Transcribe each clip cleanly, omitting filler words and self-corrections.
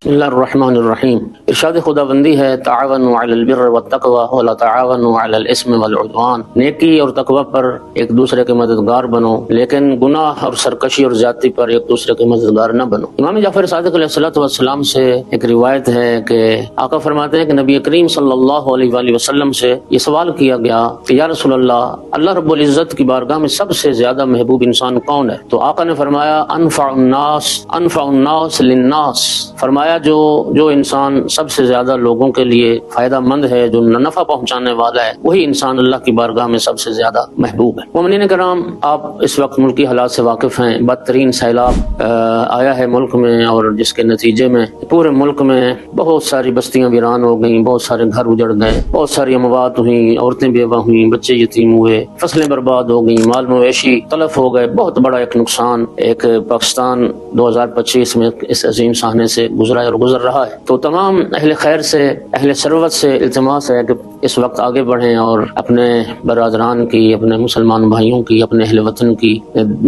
بسم اللہ الرحمن الرحیم۔ ارشاد خداوندی ہے تعاونوا علی البر والتقوی ولا تعاونوا علی الاثم والعدوان، نیکی اور تقوی پر ایک دوسرے کے مددگار بنو لیکن گناہ اور سرکشی اور زیادتی پر ایک دوسرے کے مددگار نہ بنو۔ امام جعفر صادق علیہ الصلوۃ والسلام سے ایک روایت ہے کہ آقا فرماتے ہیں کہ نبی کریم صلی اللہ علیہ وآلہ وسلم سے یہ سوال کیا گیا کہ یا رسول اللہ رب العزت کی بارگاہ میں سب سے زیادہ محبوب انسان کون ہے؟ تو آقا نے فرمایا انفع الناس للناس، فرمایا جو انسان سب سے زیادہ لوگوں کے لیے فائدہ مند ہے، جو نفع پہنچانے والا ہے، وہی انسان اللہ کی بارگاہ میں سب سے زیادہ محبوب ہے۔ مومنین کرام، آپ اس وقت ملکی حالات سے واقف ہیں۔ بدترین سیلاب آیا ہے ملک میں، اور جس کے نتیجے میں پورے ملک میں بہت ساری بستیاں ویران ہو گئیں، بہت سارے گھر اجڑ گئے، بہت ساری اموات ہوئیں، عورتیں بیوہ ہوئیں، بچے یتیم ہوئے، فصلیں برباد ہو گئیں، مال مویشی تلف ہو گئے۔ بہت بڑا ایک نقصان ایک پاکستان 2025 میں اس عظیم سامنے سے گزرا اور گزر رہا ہے۔ تو تمام اہل خیر سے، اہل ثروت سے التماس ہے کہ اس وقت آگے بڑھیں اور اپنے برادران کی، اپنے مسلمان بھائیوں کی، اپنے اہل وطن کی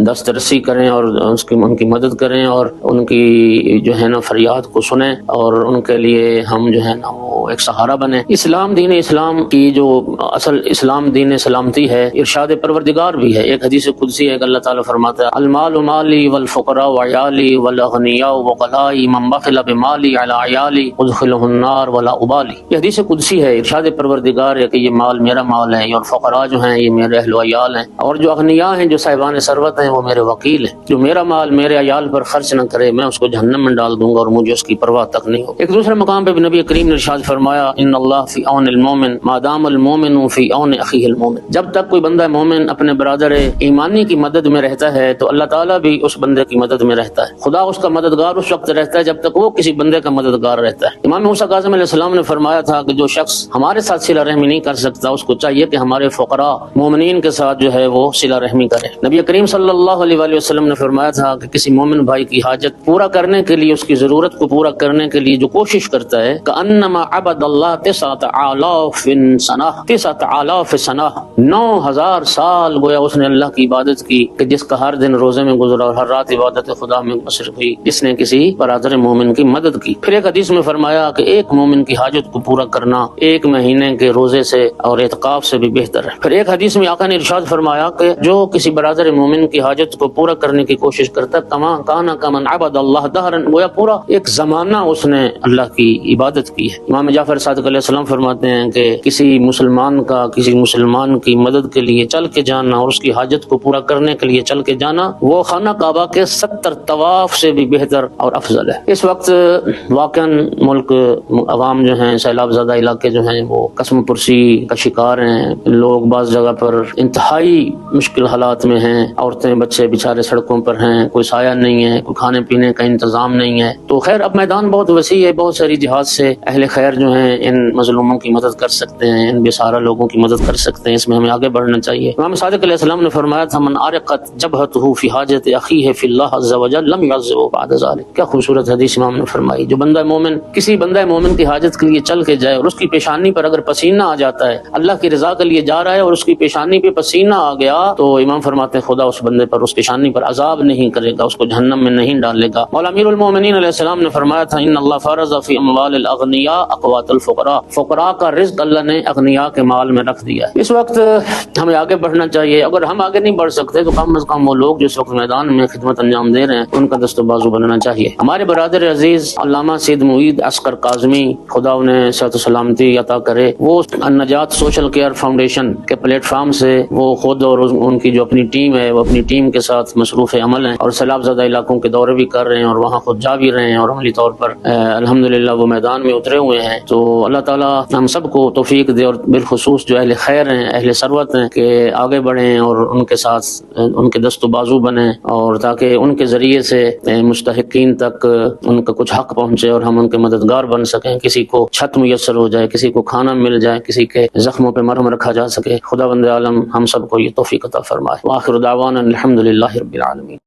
دسترسی کریں اور ان کی مدد کریں، اور ان کی جو ہے نا فریاد کو سنیں، اور ان کے لیے ہم جو ہے نا وہ ایک سہارا بنیں۔ اسلام، دین اسلام کی جو اصل اسلام دین سلامتی ہے، ارشاد پروردگار بھی ہے۔ ایک حدیث قدسی ہے کہ اللہ تعالیٰ فرماتا ہے المال مالی والفقراء وعیالی والاغنیاء وغلائی من بخل بمالی علی عیالی ادخلہ النار ولا ابالی۔ یہ حدیث قدسی ہے، ارشاد پروردگار ہے کہ یہ مال میرا مال ہے، اور فقراء جو ہیں یہ میرے اہل و عیال ہیں، اور جو اغنیاء ہیں، جو صاحبان ثروت ہیں، وہ میرے وکیل ہیں۔ جو میرا مال میرے عیال پر خرچ نہ کرے، میں اس کو جہنم میں ڈال دوں گا، اور مجھے اس کی پرواہ تک نہیں ہوگی۔ ایک دوسرے مقام پہ بھی نبی کریم نے ارشاد فرمایا ان اللہ فی عون المومن ما دام المومن فی عون اخیہ المومن۔ جب تک کوئی بندہ مومن اپنے برادر ایمانی کی مدد میں رہتا ہے تو اللہ تعالیٰ بھی اس بندے کی مدد میں رہتا ہے۔ خدا اس کا مددگار اس وقت رہتا ہے جب تک وہ کسی بندے کا مددگار رہتا ہے۔ امام موسیٰ کاظم علیہ السلام نے فرمایا تھا کہ جو شخص ہمارے ساتھ صلہ رحمی نہیں کر سکتا، اس کو چاہیے کہ ہمارے فقراء مومنین کے ساتھ جو ہے وہ صلہ رحمی کرے۔ نبی کریم صلی اللہ علیہ وآلہ وسلم نے فرمایا تھا کہ کسی مومن بھائی کی حاجت پورا کرنے کے لیے، اس کی ضرورت کو پورا کرنے کے لیے جو کوشش کرتا ہے کأنما عبد اللہ 9,000 سنہ، 9,000 سال گویا اس نے اللہ کی عبادت کی، کہ جس کا ہر دن روزے میں گزرا اور ہر رات عبادت خدا میں مصرف ہوئی، جس نے کسی برادر مومن کی مدد کی۔ پھر ایک حدیث میں فرمایا کہ ایک مومن کی حاجت کو پورا کرنا ایک مہینے کے روزے سے اور اعتکاف سے بھی بہتر ہے۔ پھر ایک حدیث میں آقا نے ارشاد فرمایا کہ جو کسی برادر مومن کی حاجت کو پورا کرنے کی کوشش کرتا ہے کان کمن عبد اللہ دہرا، گویا پورا ایک زمانہ اس نے اللہ کی عبادت کی ہے۔ امام جعفر صادق علیہ السلام فرماتے ہیں کہ کسی مسلمان کی مدد کے لیے چل کے جانا اور اس کی حاجت کو پورا کرنے کے لیے چل کے جانا، وہ خانہ کعبہ کے 70 طواف سے بھی بہتر اور افضل ہے۔ اس وقت واقعاً ملک عوام جو ہیں، سیلاب زدہ علاقے جو ہیں، وہ قسم پرسی کا شکار ہیں۔ لوگ بعض جگہ پر انتہائی مشکل حالات میں ہیں، عورتیں بچے بیچارے سڑکوں پر ہیں، کوئی سایہ نہیں ہے، کوئی کھانے پینے کا انتظام نہیں ہے۔ تو خیر اب میدان بہت وسیع ہے، بہت ساری جہاد سے اہل خیر جو ہیں ان مظلوموں کی مدد کر سکتے ہیں، ان بیسارہ لوگوں کی مدد کر سکتے ہیں۔ اس میں ہمیں آگے بڑھنا چاہیے۔ امام صادق علیہ السلام نے فرمایا تھا من عرقت جبهته فی حاجت اخیہ فی اللہ عز وجل لم يعذبه بعد ذلك۔ کیا خوبصورت حدیث امام نے فرمائی۔ جو بندہ مومن کسی بندہ مومن کی حاجت کے لیے چل کے جائے اور اس کی پیشانی پر اگر پسینہ آ جاتا ہے، اللہ کی رضا کے لیے جا رہا ہے اور اس کی پیشانی پہ پسینہ آ گیا، تو امام فرماتے ہیں خدا اس بندے پر، اس پیشانی پر عذاب نہیں کرے گا، اس کو جہنم میں نہیں ڈالے گا۔ مولا امیر المومنین علیہ السلام نے فرمایا تھا ان اللہ فرض فی اموال الاغنیاء اقوات الفقراء، فقراء کا رزق اللہ نے اغنیاء کے مال میں رکھ دیا ہے۔ اس وقت ہمیں آگے بڑھنا چاہیے۔ اگر ہم آگے نہیں بڑھ سکتے تو کم از کم وہ لوگ جو اس وقت میدان میں خدمت انجام دے رہے ہیں ان کا دست و بازو بننا چاہیے۔ ہمارے برادر عزیز علامہ سید معید عسکر کاظمی، خدا انہیں صحت و سلامتی عطا کرے، وہ النجات سوشل کیئر فاؤنڈیشن کے پلیٹ فارم سے وہ خود اور ان کی جو اپنی ٹیم ہے، وہ اپنی ٹیم کے ساتھ مصروف عمل ہیں، اور سیلاب زدہ علاقوں کے دورے بھی کر رہے ہیں، اور وہاں خود جا بھی رہے ہیں، اور عملی طور پر الحمدللہ وہ میدان میں اترے ہوئے ہیں۔ تو اللہ تعالیٰ ہم سب کو توفیق دے، اور بالخصوص جو اہل خیر ہیں، اہل ثروت ہیں، کہ آگے بڑھیں اور ان کے ساتھ ان کے دست و بازو بنیں، اور تاکہ ان کے ذریعے سے مستحقین تک ان کا کچھ حق پہنچے اور ہم ان کے مددگار بن سکیں، کسی کو چھت میسر ہو جائے، کسی کو کھانا مل جائے، کسی کے زخموں پہ مرہم رکھا جا سکے۔ خدا بند عالم ہم سب کو یہ توفیق عطا فرمائے۔ وآخر دعوانا الحمدللہ رب العالمین۔